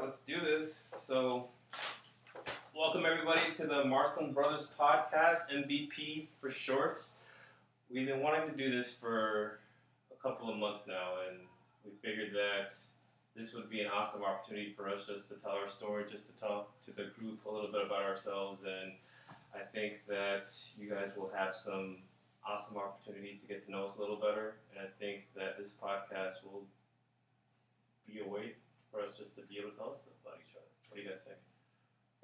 let's do this. So, welcome everybody to the Marcelin Brothers podcast, MVP for short. We've been wanting to do this for a couple of months now, and we figured that this would be an awesome opportunity for us just to tell our story, just to talk to the group a little bit about ourselves, and I think that you guys will have some awesome opportunities to get to know us a little better, and I think that this podcast will be a way for us just to be able to tell us about each other. What do you guys think?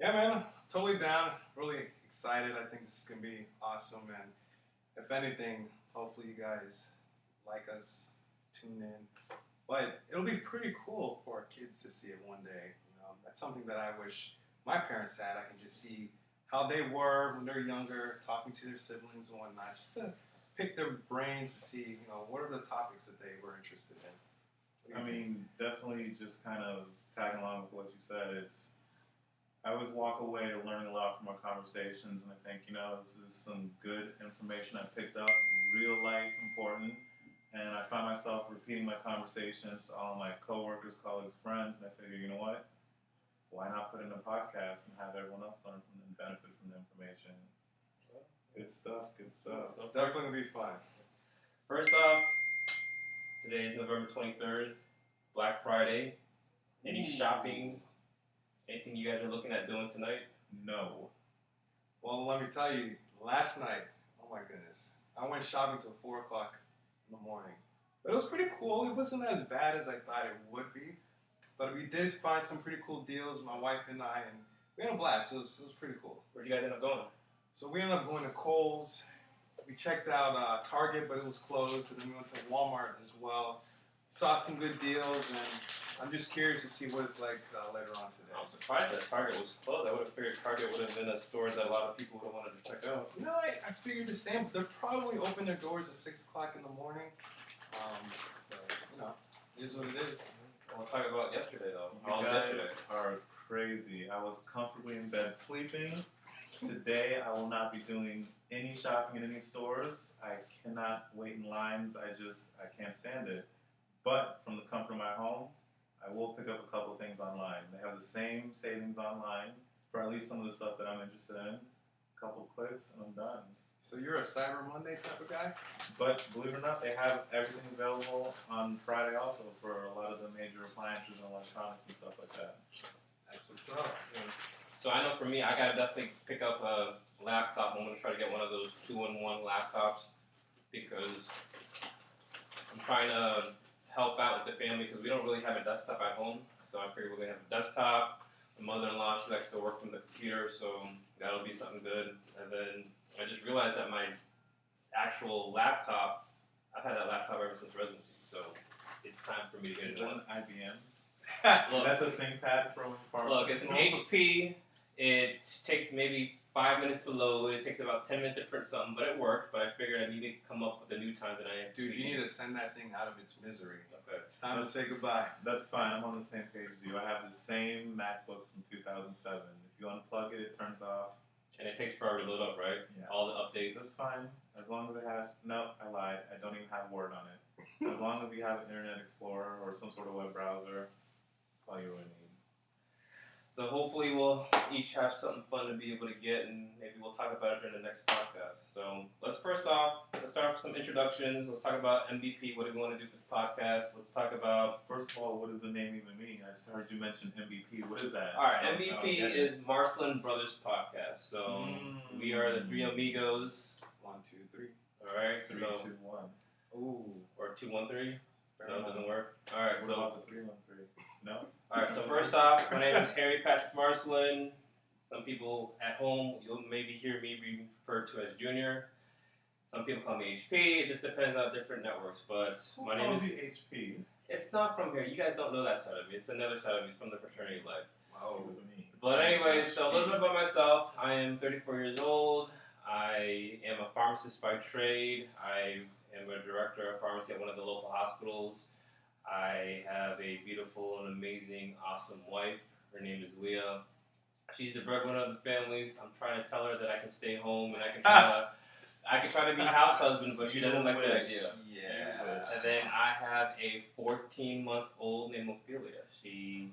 Yeah, man, totally down. Really excited. I think this is going to be awesome. And if anything, hopefully you guys like us, tune in. But it'll be pretty cool for our kids to see it one day. You know, that's something that I wish my parents had. I can just see how they were when they're younger, talking to their siblings and whatnot, just to pick their brains to see, you know, what are the topics that they were interested in. I mean, definitely just kind of tagging along with what you said. I always walk away learning a lot from our conversations, and I think, you know, this is some good information I picked up, real life important, and I find myself repeating my conversations to all my coworkers, colleagues, friends, and I figure, you know what? Why not put in a podcast and have everyone else learn from and benefit from the information? Good stuff, good stuff. It's definitely going to be fun. First off, today is November 23rd, Black Friday. Any shopping? Anything you guys are looking at doing tonight? No. Well, let me tell you, last night, oh my goodness, I went shopping till 4 o'clock in the morning. But it was pretty cool. It wasn't as bad as I thought it would be. But we did find some pretty cool deals, my wife and I, and we had a blast. It was pretty cool. Where'd you guys end up going? So we ended up going to Kohl's. We checked out Target, but it was closed. And then we went to Walmart as well. Saw some good deals, and I'm just curious to see what it's like later on today. I'm surprised that Target was closed. I would have figured Target would have been a store that a lot of people would have wanted to check out. You know, I figured the same. They're probably open their doors at 6 o'clock in the morning. But, you know, it is what it is. I want to talk about yesterday, though. How You was guys yesterday? are crazy. I was comfortably in bed sleeping. Today, I will not be doing any shopping in any stores. I cannot wait in lines. I can't stand it. But from the comfort of my home, I will pick up a couple of things online. They have the same savings online for at least some of the stuff that I'm interested in. A couple of clicks and I'm done. So you're a Cyber Monday type of guy? But believe it or not, they have everything available on Friday also for a lot of the major appliances and electronics and stuff like that. That's what's up. Yeah. So I know for me, I gotta definitely pick up a laptop. I'm gonna try to get one of those 2-in-1 laptops because I'm trying to help out with the family because we don't really have a desktop at home. So I figured we're gonna have a desktop. My mother-in-law, she likes to work from the computer, so that'll be something good. And then I just realized that my actual laptop, I've had that laptop ever since residency, so it's time for me to get Is it. that an IBM? Look, Is that the ThinkPad from Look, it's an HP. It takes maybe 5 minutes to load. It takes about 10 minutes to print something, but it worked. But I figured I need to come up with a new time that I Dude, you need to send that thing out of its misery. Okay. It's time to say goodbye. That's fine. I'm on the same page as you. I have the same MacBook from 2007. If you unplug it, it turns off. And it takes forever to load up, right? Yeah. All the updates. That's fine. As long as I have... No, I lied. I don't even have Word on it. As long as you have Internet Explorer or some sort of web browser, that's all you really need. So hopefully we'll each have something fun to be able to get, and maybe we'll talk about it during the next podcast. So let's start with some introductions. Let's talk about MVP. What do we want to do for the podcast? Let's talk about... First of all, what does the name even mean? I heard you mention MVP. What is that? All right, MVP is Marcelin Brothers Podcast. So we are the three amigos. 1, 2, 3. All right, 3, so 2, 1. Ooh. or 213. No, it enough. doesn't work. All right, What so about the 313? No? all right. So first off, my name is Harry Patrick Marcelin. Some people at home, you'll maybe hear me be referred to as Junior. Some people call me HP. It just depends on different networks. But Who my name calls is. you HP? It's not from here. You guys don't know that side of me. It's another side of me. It's from the fraternity life. Wow, it was me. But anyways, so a little bit about myself. I am 34 years old. I am a pharmacist by trade. I am a director of pharmacy at one of the local hospitals. I have a beautiful and amazing, awesome wife. Her name is Leah. She's the breadwinner of the families. I'm trying to tell her that I can stay home and I can try to be house husband, but she doesn't like that idea. Yeah. And then I have a 14-month-old named Ophelia. She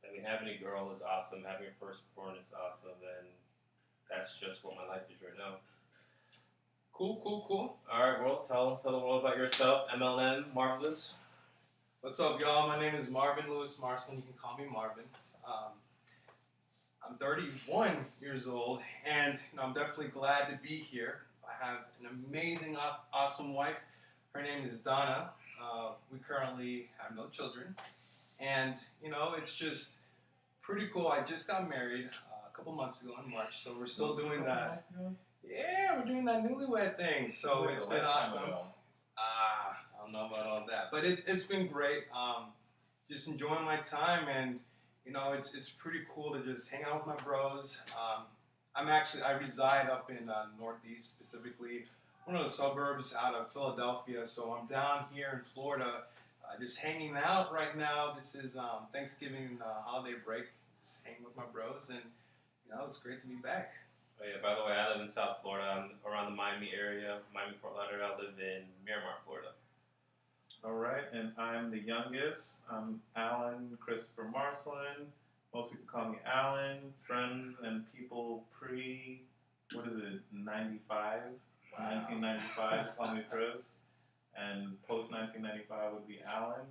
I mean, having a girl is awesome. Having your firstborn is awesome, and that's just what my life is right now. Cool. All right, well, tell the world about yourself. MLM, Marvelous. What's up, y'all? My name is Marvin Lewis Marcelin. You can call me Marvin. I'm 31 years old, and I'm definitely glad to be here. I have an amazing, awesome wife. Her name is Donna. We currently have no children, and it's just pretty cool. I just got married a couple months ago in March, so we're still doing that. Yeah, we're doing that newlywed thing, so it's been awesome. I don't know about all that, but it's been great. Just enjoying my time, and it's pretty cool to just hang out with my bros. I reside up in Northeast, specifically one of the suburbs out of Philadelphia. So I'm down here in Florida, just hanging out right now. This is Thanksgiving holiday break. Just hanging with my bros, and it's great to be back. Oh yeah, by the way, I live in South Florida. I'm around the Miami area, Miami-Fort Lauderdale. I live in Miramar, Florida. All right, and I'm the youngest. I'm Alain Christopher Marcelin. Most people call me Alain. Friends and people what is it, 95? Wow. 1995 call me Chris. And post-1995 would be Alain.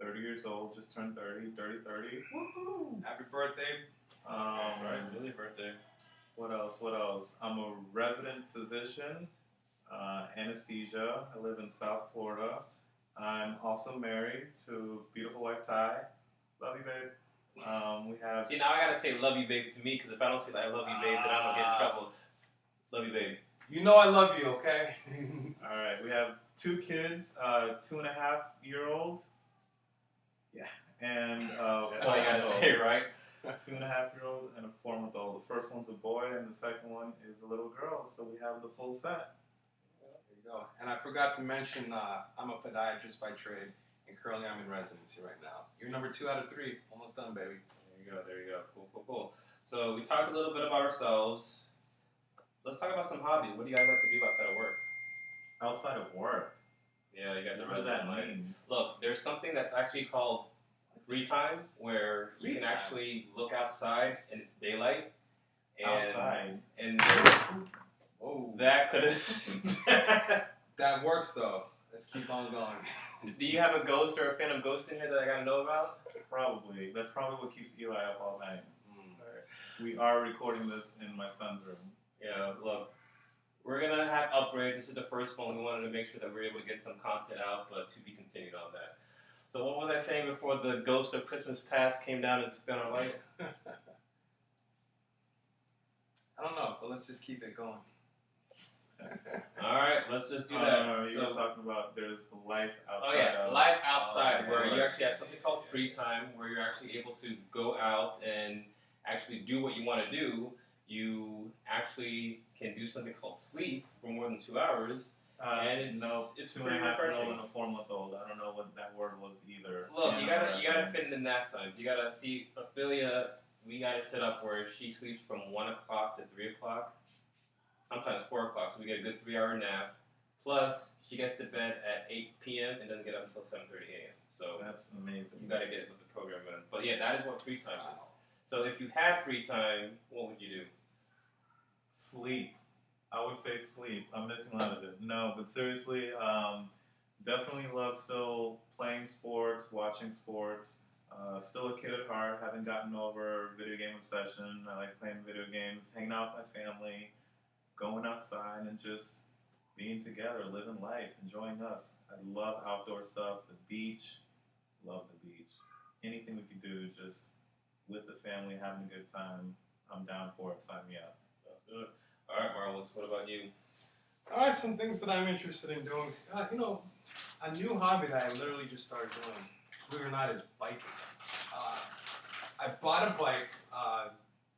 30 years old, just turned 30, dirty 30. Woohoo! Happy birthday. Right, really birthday. What else? I'm a resident physician, anesthesia. I live in South Florida. I'm also married to beautiful wife Ty. Love you, babe. We have. See, now I gotta say "love you, babe" to me, because if I don't say "I love you, babe," then I'm gonna get in trouble. Love you, babe. You know I love you, okay? All right, we have 2 kids, 2.5-year-old. Yeah, and that's all you gotta say, right? 2.5-year-old and a 4-month-old. The first one's a boy, and the second one is a little girl. So we have the full set. There you go. And I forgot to mention, I'm a podiatrist by trade, and currently I'm in residency right now. You're number 2 out of 3. Almost done, baby. There you go. Cool. So we talked a little bit about ourselves. Let's talk about some hobbies. What do you guys like to do outside of work? Outside of work? Yeah, you got the What does that resident life. mean? Look, there's something that's actually called free time, where you can actually look outside and it's daylight. And, outside? And whoa. That could have... That works, though. Let's keep on going. Do you have a ghost or a phantom ghost in here that I gotta know about? Probably. That's probably what keeps Eli up all night. Right. We are recording this in my son's room. Yeah, look. We're going to have upgrades. This is the first one. We wanted to make sure that we're able to get some content out, but to be continued on that. So what was I saying before the ghost of Christmas past came down and took down our light? I don't know, but let's just keep it going. All right, let's just do that. You were talking about there's the life outside. Oh yeah, life outside, where you actually have something called free time, where you're actually able to go out and actually do what you want to do. You actually can do something called sleep for more than 2 hours, and it's 2.5-year-old refreshing. and a 4-month-old. I don't know what that word was either. Look, you gotta fit in the nap time. You gotta see Ophelia. We gotta set up where she sleeps from 1 o'clock to 3 o'clock, sometimes 4 o'clock. So we get a good 3-hour nap. Plus, she gets to bed at 8 p.m. and doesn't get up until 7:30 a.m. So that's amazing. You gotta get it with the program in. But yeah, that is what free time is. So if you had free time, what would you do? Sleep. I would say sleep. I'm missing a lot of it. No, but seriously, definitely love still playing sports, watching sports. Still a kid at heart. Haven't gotten over video game obsession. I like playing video games, hanging out with my family, going outside and just being together, living life, enjoying us. I love outdoor stuff. The beach. Love the beach. Anything we could do just with the family, having a good time. I'm down for it. Sign me up. Good. All right, Marvelous, what about you? All right, some things that I'm interested in doing. A new hobby that I literally just started doing, believe it or not, is biking. I bought a bike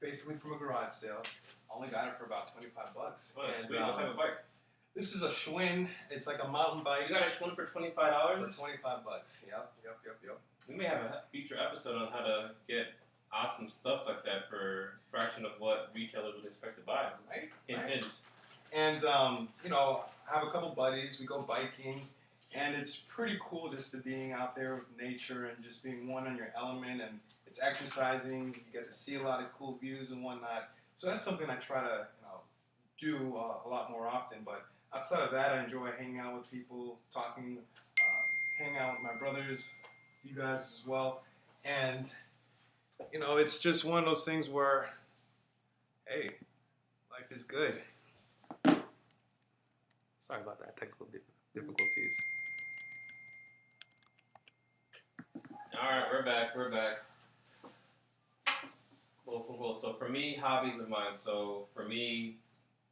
basically from a garage sale. Only got it for about $25. Oh, what type of bike? This is a Schwinn. It's like a mountain bike. You got a Schwinn for $25? For $25. Yep. We may have a future episode on how to get awesome stuff like that for a fraction of what retailers would expect to buy. Right. Hint. And, I have a couple buddies. We go biking. And it's pretty cool just to being out there with nature and just being one in your element, and it's exercising. You get to see a lot of cool views and whatnot. So that's something I try to do a lot more often. But outside of that, I enjoy hanging out with people, talking, hanging out with my brothers, you guys as well. And it's just one of those things where, hey, life is good. Sorry about that, technical difficulties. All right, we're back. Cool. So for me, hobbies of mine. So for me,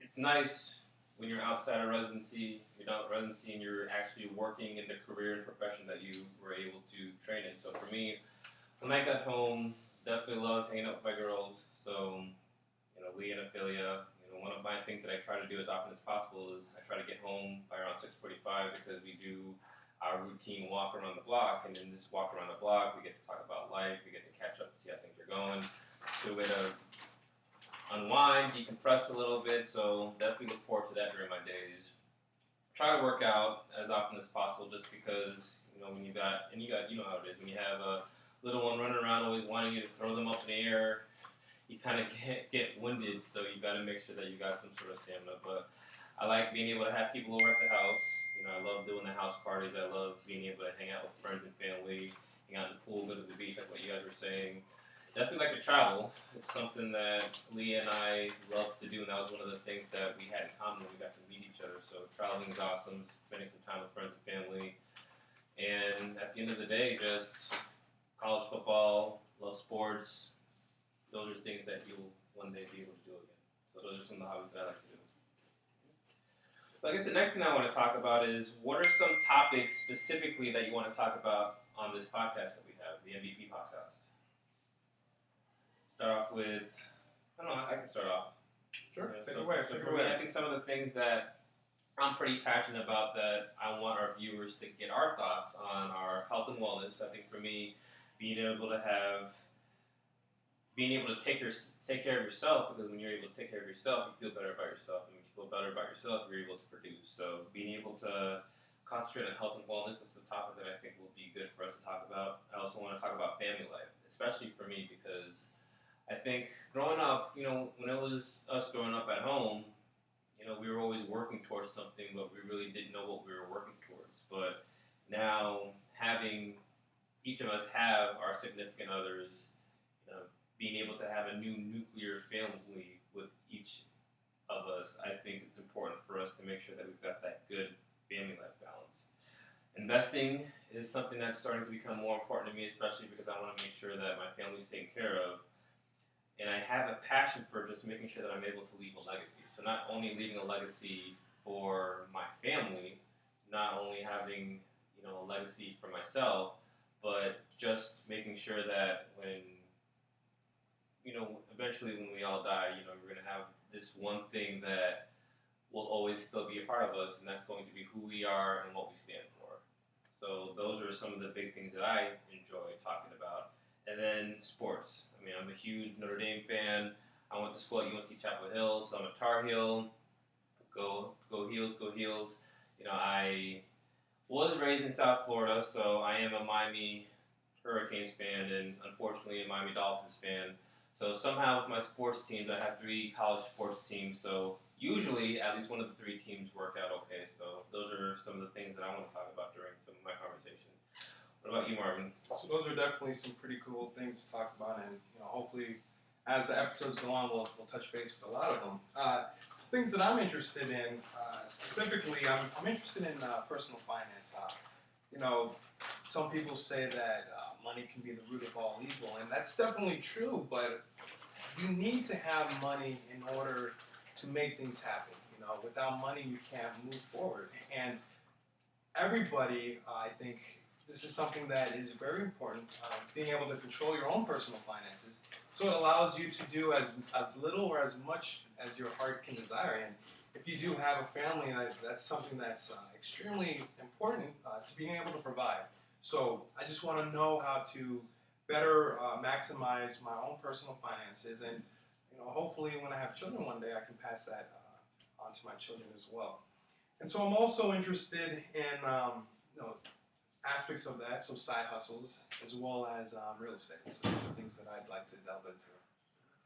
it's nice when you're outside of residency, and you're actually working in the career and profession that you were able to train in. So for me, when I got home, definitely love hanging out with my girls. So, Leah and Ophelia, one of my things that I try to do as often as possible is I try to get home by around 6:45 because we do our routine walk around the block, and in this walk around the block, we get to talk about life, we get to catch up, see how things are going. Good way to unwind, decompress a little bit, so definitely look forward to that during my days. Try to work out as often as possible just because, when you got, how it is, when you have a little one running around always wanting you to throw them up in the air, you kind of get winded, so you got to make sure that you got some sort of stamina. But I like being able to have people over at the house. I love doing the house parties. I love being able to hang out with friends and family, hang out in the pool, go to the beach, like what you guys were saying. Definitely like to travel. It's something that Leah and I love to do, and that was one of the things that we had in common when we got to meet each other. So traveling is awesome, spending some time with friends and family. And at the end of the day, just college football, love sports. Those are things that you'll one day be able to do again. So those are some of the hobbies that I like to do. But I guess the next thing I want to talk about is what are some topics specifically that you want to talk about on this podcast that we have, the MVP podcast? Start off with, I don't know, I can start off. Sure, take so it away. For me, I think some of the things that I'm pretty passionate about that I want our viewers to get our thoughts on are health and wellness. I think for me, being able to take care of yourself, because when you're able to take care of yourself, you feel better about yourself. And when you feel better about yourself, you're able to produce. So being able to concentrate on health and wellness is the topic that I think will be good for us to talk about. I also want to talk about family life, especially for me, because I think growing up, when it was us growing up at home, we were always working towards something, but we really didn't know what we were working towards. But now, having each of us have our significant others, being able to have a new nuclear family with each of us, I think it's important for us to make sure that we've got that good family life balance. Investing is something that's starting to become more important to me, especially because I want to make sure that my family's taken care of. And I have a passion for just making sure that I'm able to leave a legacy. So not only leaving a legacy for my family, not only having a legacy for myself, but just making sure that when eventually when we all die, we're going to have this one thing that will always still be a part of us, and that's going to be who we are and what we stand for. So those are some of the big things that I enjoy talking about. And then sports. I mean, I'm a huge Notre Dame fan. I went to school at UNC Chapel Hill, so I'm a Tar Heel. Go Heels, go Heels. I was raised in South Florida, so I am a Miami Hurricanes fan and unfortunately a Miami Dolphins fan. So somehow with my sports teams, I have 3 college sports teams, so usually at least one of the 3 teams work out okay. So those are some of the things that I want to talk about during some of my conversation. What about you, Marvin? So those are definitely some pretty cool things to talk about, and hopefully as the episodes go on, we'll touch base with a lot of them. Some things that I'm interested in, specifically, I'm interested in personal finance. Some people say that money can be the root of all evil, and that's definitely true, but you need to have money in order to make things happen. Without money, you can't move forward. And everybody, I think, this is something that is very important, being able to control your own personal finances. So it allows you to do as little or as much as your heart can desire. And if you do have a family, that's something that's extremely important to being able to provide. So I just want to know how to better maximize my own personal finances. And hopefully when I have children one day, I can pass that on to my children as well. And so I'm also interested in aspects of that, so side hustles, as well as real estate. So those are things that I'd like to delve into.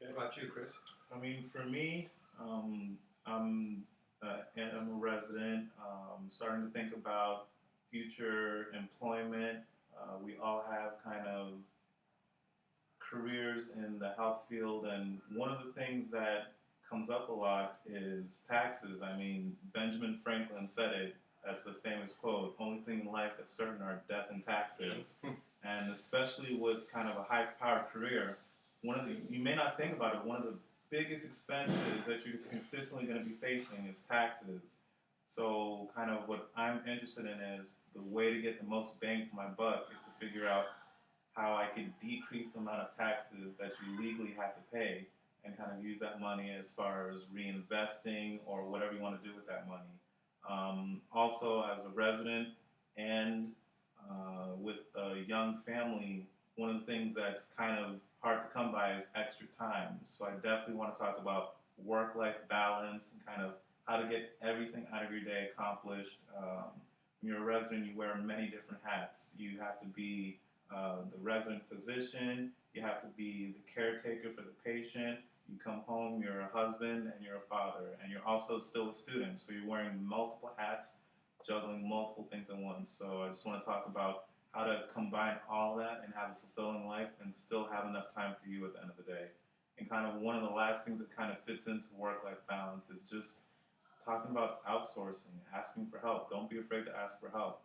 Okay. What about you, Chris? I mean, for me, I'm a resident, starting to think about future employment. We all have kind of careers in the health field, and one of the things that comes up a lot is taxes. I mean, Benjamin Franklin said it. That's a famous quote. Only thing in life that's certain are death and taxes. And especially with kind of a high-powered career, you may not think about it, one of the biggest expenses that you're consistently going to be facing is taxes. So kind of what I'm interested in is the way to get the most bang for my buck is to figure out how I could decrease the amount of taxes that you legally have to pay and kind of use that money as far as reinvesting or whatever you want to do with that money. Also, as a resident and with a young family, one of the things that's kind of hard to come by is extra time. So I definitely want to talk about work-life balance and kind of how to get everything out of your day accomplished. When you're a resident, you wear many different hats. You have to be the resident physician, you have to be the caretaker for the patient, you come home, you're a husband and you're a father, and you're also still a student, so you're wearing multiple hats, juggling multiple things at once. So I just want to talk about how to combine all that and have a fulfilling life and still have enough time for you at the end of the day. And kind of one of the last things that kind of fits into work-life balance is just talking about outsourcing, asking for help. Don't be afraid to ask for help.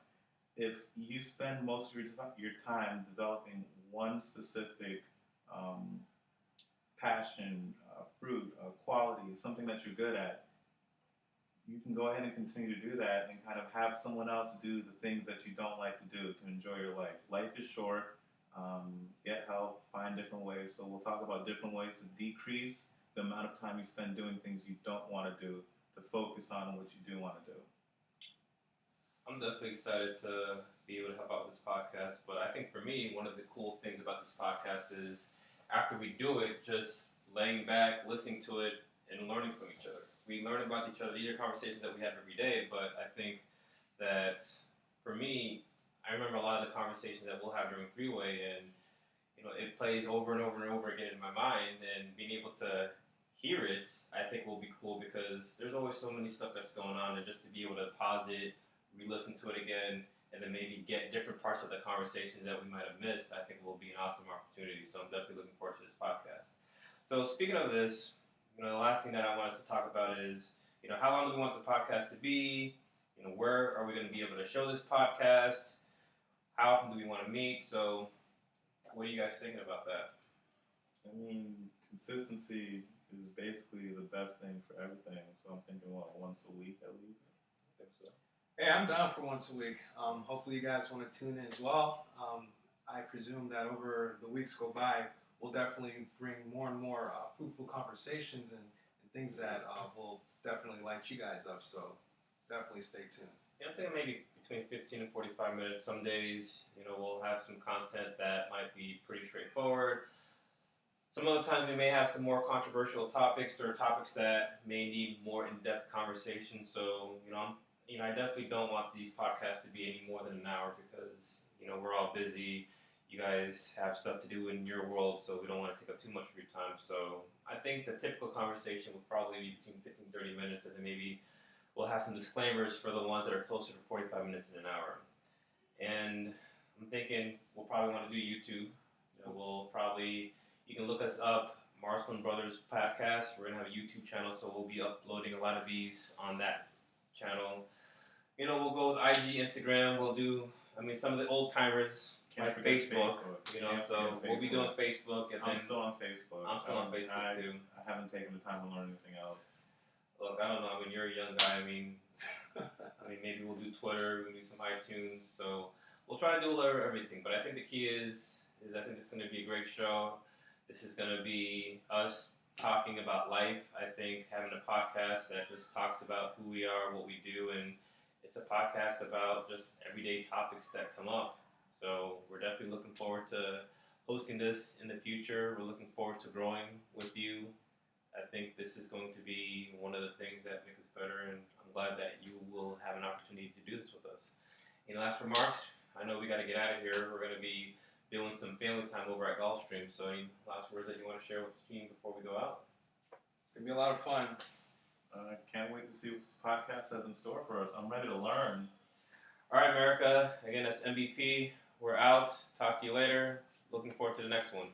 If you spend most of your time developing one specific passion, fruit, quality, something that you're good at, you can go ahead and continue to do that and kind of have someone else do the things that you don't like to do to enjoy your life. Life is short. Get help, find different ways. So we'll talk about different ways to decrease the amount of time you spend doing things you don't want to do to focus on what you do want to do. I'm definitely excited to be able to help out with this podcast, but I think for me, one of the cool things about this podcast is after we do it, just laying back, listening to it, and learning from each other. We learn about each other. These are conversations that we have every day, but I think that for me, I remember a lot of the conversations that we'll have during three-way, and it plays over and over and over again in my mind, and being able to hear it, I think will be cool because there's always so many stuff that's going on, and just to be able to pause it, re-listen to it again, and then maybe get different parts of the conversation that we might have missed, I think will be an awesome opportunity. So I'm definitely looking forward to this podcast. So speaking of this, the last thing that I want us to talk about is, how long do we want the podcast to be? Where are we going to be able to show this podcast? How often do we want to meet? So what are you guys thinking about that? I mean, consistency is basically the best thing for everything. So I'm thinking, once a week at least? I think so. Hey, I'm down for once a week. Hopefully you guys want to tune in as well. I presume that over the weeks go by, we'll definitely bring more and more fruitful conversations and things that will definitely light you guys up. So definitely stay tuned. Yeah, I'm thinking maybe between 15 and 45 minutes. Some days, we'll have some content that might be pretty straightforward. Some other times we may have some more controversial topics or topics that may need more in-depth conversation. So, I definitely don't want these podcasts to be any more than an hour because, we're all busy. You guys have stuff to do in your world, so we don't want to take up too much of your time. So I think the typical conversation will probably be between 15 and 30 minutes, and then maybe we'll have some disclaimers for the ones that are closer to 45 minutes in an hour. And I'm thinking we'll probably want to do YouTube. You can look us up, Marcelin Brothers Podcast. We're going to have a YouTube channel, so we'll be uploading a lot of these on that channel. We'll go with IG, Instagram. We'll do, some of the old timers like Facebook. So we'll be doing Facebook. And I'm still on Facebook. I'm still on Facebook too. I haven't taken the time to learn anything else. Look, I don't know. You're a young guy. Maybe we'll do Twitter. We'll do some iTunes. So we'll try to do a little of everything. But I think the key is I think it's going to be a great show. This is going to be us talking about life. I think having a podcast that just talks about who we are, what we do, and it's a podcast about just everyday topics that come up. So we're definitely looking forward to hosting this in the future. We're looking forward to growing with you. I think this is going to be one of the things that make us better, and I'm glad that you will have an opportunity to do this with us. Any last remarks? I know we got to get out of here. We're going to be doing some family time over at Gulfstream. So any last words that you want to share with the team before we go out? It's going to be a lot of fun. I can't wait to see what this podcast has in store for us. I'm ready to learn. All right, America. Again, that's MVP. We're out. Talk to you later. Looking forward to the next one.